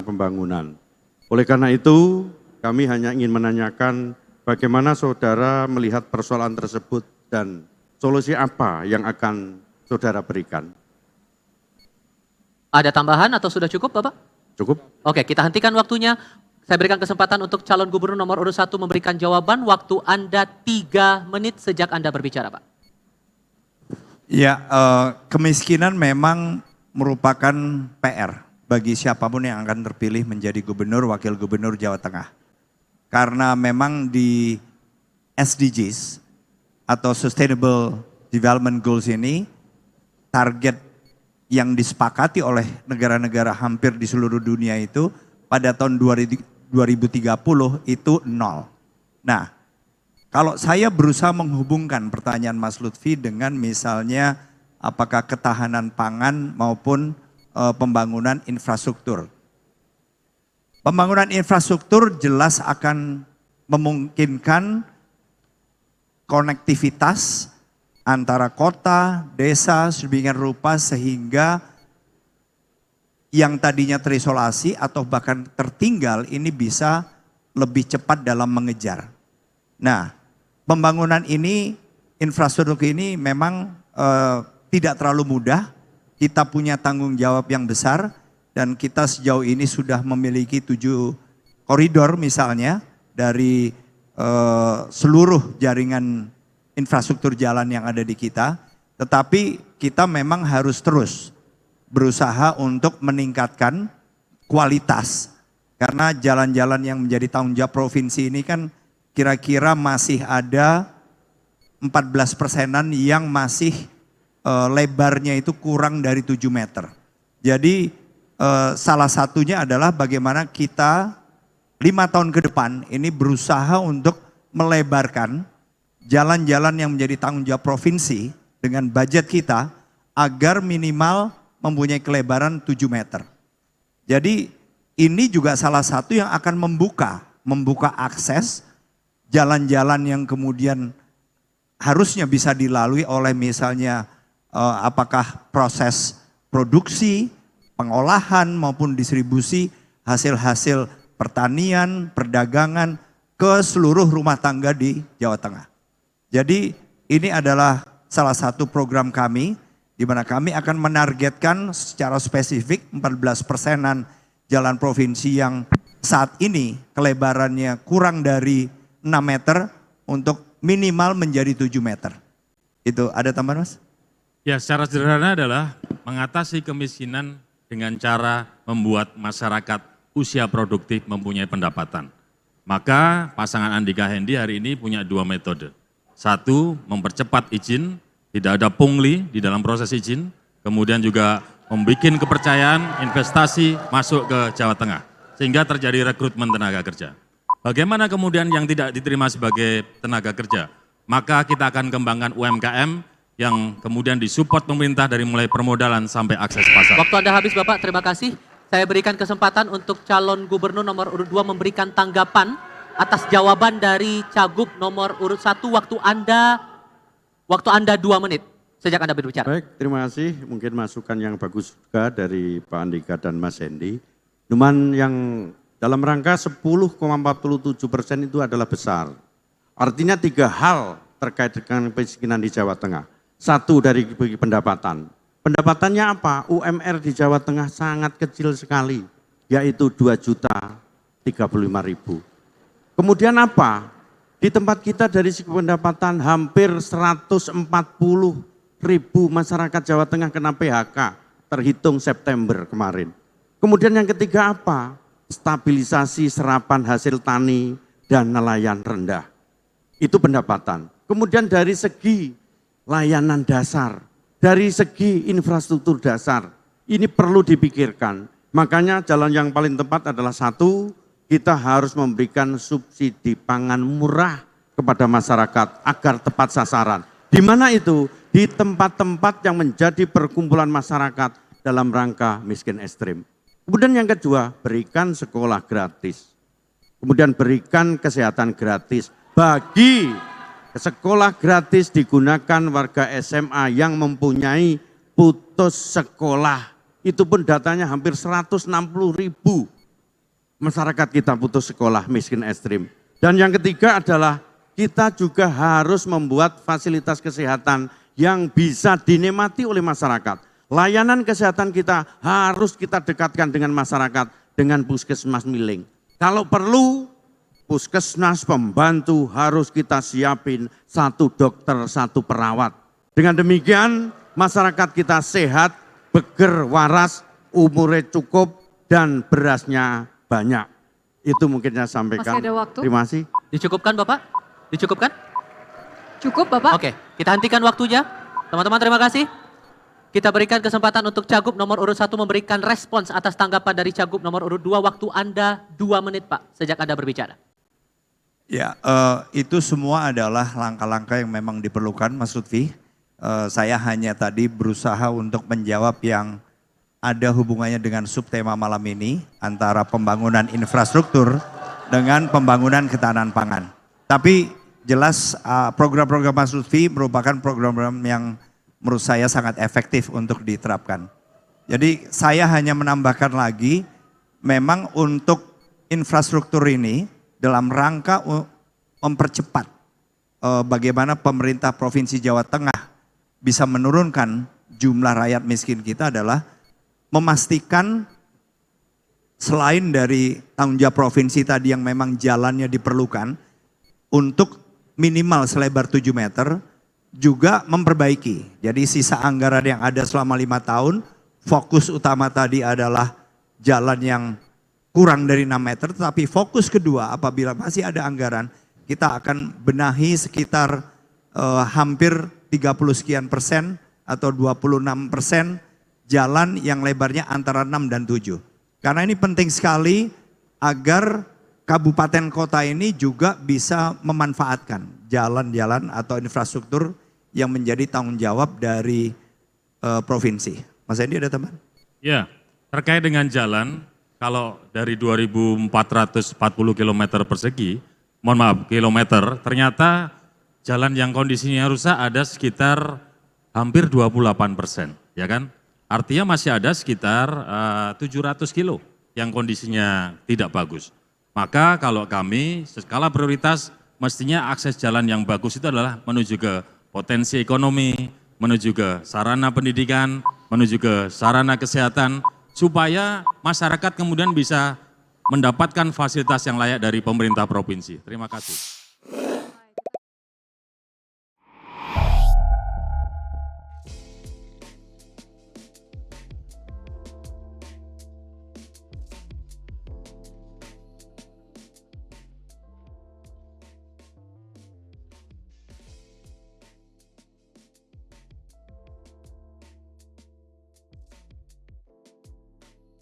pembangunan. Oleh karena itu, kami hanya ingin menanyakan bagaimana saudara melihat persoalan tersebut dan solusi apa yang akan saudara berikan. Ada tambahan atau sudah cukup, Bapak? Cukup? Oke, kita hentikan waktunya. Saya berikan kesempatan untuk calon gubernur nomor urut 1 memberikan jawaban. Waktu Anda 3 menit sejak Anda berbicara, Pak. Ya, kemiskinan memang merupakan PR bagi siapapun yang akan terpilih menjadi gubernur, wakil gubernur Jawa Tengah. Karena memang di SDGs atau Sustainable Development Goals ini, target yang disepakati oleh negara-negara hampir di seluruh dunia itu pada tahun 2030 itu 0. Nah, kalau saya berusaha menghubungkan pertanyaan Mas Lutfi dengan misalnya apakah ketahanan pangan maupun pembangunan infrastruktur. Pembangunan infrastruktur jelas akan memungkinkan konektivitas antara kota, desa, sedemikian rupa sehingga yang tadinya terisolasi atau bahkan tertinggal ini bisa lebih cepat dalam mengejar. Nah, pembangunan ini, infrastruktur ini memang tidak terlalu mudah. Kita punya tanggung jawab yang besar dan kita sejauh ini sudah memiliki 7 koridor misalnya dari seluruh jaringan infrastruktur jalan yang ada di kita. Tetapi kita memang harus terus berusaha untuk meningkatkan kualitas. Karena jalan-jalan yang menjadi tanggung jawab provinsi ini kan kira-kira masih ada 14%-an yang masih lebarnya itu kurang dari 7 meter. Jadi salah satunya adalah bagaimana kita 5 tahun ke depan ini berusaha untuk melebarkan jalan-jalan yang menjadi tanggung jawab provinsi dengan budget kita agar minimal mempunyai kelebaran 7 meter. Jadi ini juga salah satu yang akan membuka akses jalan-jalan yang kemudian harusnya bisa dilalui oleh misalnya apakah proses produksi, pengolahan maupun distribusi hasil-hasil pertanian, perdagangan ke seluruh rumah tangga di Jawa Tengah. Jadi ini adalah salah satu program kami di mana kami akan menargetkan secara spesifik 14%-an jalan provinsi yang saat ini kelebarannya kurang dari 6 meter untuk minimal menjadi 7 meter. Itu ada tambahan, Mas? Ya, secara sederhana adalah mengatasi kemiskinan dengan cara membuat masyarakat usia produktif mempunyai pendapatan. Maka pasangan Andika Hendi hari ini punya 2 metode. 1, mempercepat izin, tidak ada pungli di dalam proses izin, kemudian juga membuat kepercayaan investasi masuk ke Jawa Tengah, sehingga terjadi rekrutmen tenaga kerja. Bagaimana kemudian yang tidak diterima sebagai tenaga kerja? Maka kita akan kembangkan UMKM yang kemudian disupport pemerintah dari mulai permodalan sampai akses pasar. Waktu Anda habis, Bapak, terima kasih. Saya berikan kesempatan untuk calon gubernur nomor urut 2 memberikan tanggapan atas jawaban dari Cagup nomor urut 1. Waktu Anda 2 menit sejak Anda berbicara. Baik, terima kasih. Mungkin masukan yang bagus juga dari Pak Andika dan Mas Hendi. Cuman yang dalam rangka 10,47% itu adalah besar. Artinya 3 hal terkait dengan kemiskinan di Jawa Tengah. 1 dari pendapatan. Pendapatannya apa? UMR di Jawa Tengah sangat kecil sekali, yaitu 2.035.000. Kemudian apa? Di tempat kita dari segi pendapatan hampir 140.000 masyarakat Jawa Tengah kena PHK terhitung September kemarin. Kemudian yang ketiga apa? Stabilisasi serapan hasil tani dan nelayan rendah. Itu pendapatan. Kemudian dari segi layanan dasar, dari segi infrastruktur dasar, ini perlu dipikirkan. Makanya jalan yang paling tepat adalah 1, kita harus memberikan subsidi pangan murah kepada masyarakat agar tepat sasaran. Di mana itu? Di tempat-tempat yang menjadi perkumpulan masyarakat dalam rangka miskin ekstrim. Kemudian yang kedua, berikan sekolah gratis. Kemudian berikan kesehatan gratis. Bagi sekolah gratis digunakan warga SMA yang mempunyai putus sekolah. Itu pun datanya hampir 160.000 masyarakat kita putus sekolah, miskin ekstrim. Dan yang ketiga adalah kita juga harus membuat fasilitas kesehatan yang bisa dinikmati oleh masyarakat. Layanan kesehatan kita harus kita dekatkan dengan masyarakat dengan puskesmas miling. Kalau perlu, puskesmas pembantu harus kita siapin 1 dokter, 1 perawat. Dengan demikian masyarakat kita sehat, beger, waras, umurnya cukup, dan berasnya banyak. Itu mungkin saya sampaikan. Masih ada waktu? Terima kasih. Dicukupkan Bapak? Dicukupkan? Cukup Bapak? Oke, kita hentikan waktunya. Teman-teman terima kasih. Kita berikan kesempatan untuk Cagup nomor urut 1 memberikan respons atas tanggapan dari Cagup nomor urut 2. Waktu Anda 2 menit Pak, sejak Anda berbicara. Ya, itu semua adalah langkah-langkah yang memang diperlukan Mas Lutfi. Saya hanya tadi berusaha untuk menjawab yang ada hubungannya dengan subtema malam ini antara pembangunan infrastruktur dengan pembangunan ketahanan pangan. Tapi jelas program-program Mas Lutfi merupakan program-program yang menurut saya sangat efektif untuk diterapkan. Jadi saya hanya menambahkan lagi, memang untuk infrastruktur ini dalam rangka mempercepat bagaimana pemerintah Provinsi Jawa Tengah bisa menurunkan jumlah rakyat miskin kita adalah memastikan selain dari tanggung jawab provinsi tadi yang memang jalannya diperlukan untuk minimal selebar 7 meter, juga memperbaiki. Jadi sisa anggaran yang ada selama 5 tahun, fokus utama tadi adalah jalan yang kurang dari 6 meter, tetapi fokus kedua apabila masih ada anggaran, kita akan benahi sekitar hampir 30 sekian persen atau 26% jalan yang lebarnya antara 6 dan 7. Karena ini penting sekali agar kabupaten kota ini juga bisa memanfaatkan jalan-jalan atau infrastruktur yang menjadi tanggung jawab dari provinsi. Mas Hendy ada teman? Ya, terkait dengan jalan, kalau dari 2.440 km persegi, mohon maaf kilometer, ternyata jalan yang kondisinya rusak ada sekitar hampir 28%, ya kan? Artinya masih ada sekitar 700 kilo yang kondisinya tidak bagus. Maka kalau kami skala prioritas mestinya akses jalan yang bagus itu adalah menuju ke potensi ekonomi, menuju ke sarana pendidikan, menuju ke sarana kesehatan, supaya masyarakat kemudian bisa mendapatkan fasilitas yang layak dari pemerintah provinsi. Terima kasih.